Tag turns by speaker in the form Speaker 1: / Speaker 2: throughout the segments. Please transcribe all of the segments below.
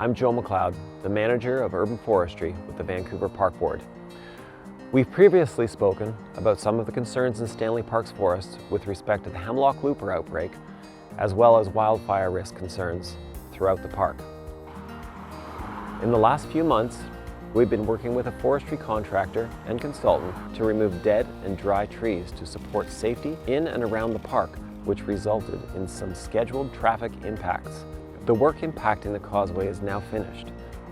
Speaker 1: I'm Joe McLeod, the manager of Urban Forestry with the Vancouver Park Board. We've previously spoken about some of the concerns in Stanley Park's forests with respect to the hemlock looper outbreak, as well as wildfire risk concerns throughout the park. In the last few months, we've been working with a forestry contractor and consultant to remove dead and dry trees to support safety in and around the park, which resulted in some scheduled traffic impacts. The work impacting the causeway is now finished.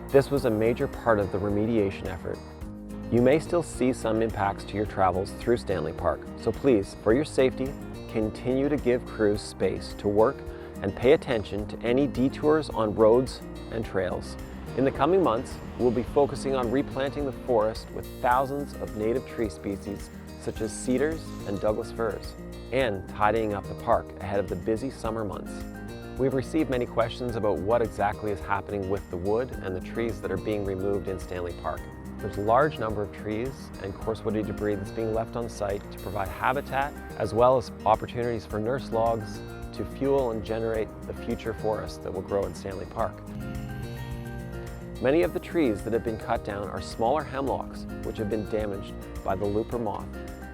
Speaker 1: This was a major part of the remediation effort. You may still see some impacts to your travels through Stanley Park, so please, for your safety, continue to give crews space to work and pay attention to any detours on roads and trails. In the coming months, we'll be focusing on replanting the forest with thousands of native tree species such as cedars and Douglas firs, and tidying up the park ahead of the busy summer months. We've received many questions about what exactly is happening with the wood and the trees that are being removed in Stanley Park. There's a large number of trees and coarse woody debris that's being left on site to provide habitat, as well as opportunities for nurse logs to fuel and generate the future forest that will grow in Stanley Park. Many of the trees that have been cut down are smaller hemlocks which have been damaged by the looper moth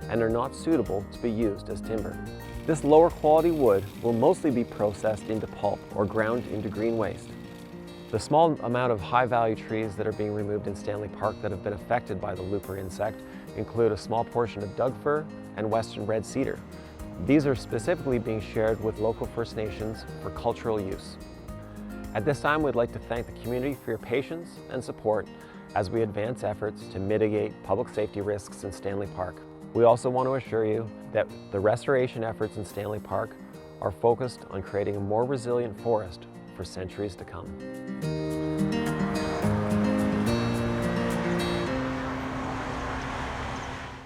Speaker 1: and are not suitable to be used as timber. This lower quality wood will mostly be processed into pulp or ground into green waste. The small amount of high-value trees that are being removed in Stanley Park that have been affected by the looper insect include a small portion of Doug fir and western red cedar. These are specifically being shared with local First Nations for cultural use. At this time, we'd like to thank the community for your patience and support as we advance efforts to mitigate public safety risks in Stanley Park. We also want to assure you that the restoration efforts in Stanley Park are focused on creating a more resilient forest for centuries to come.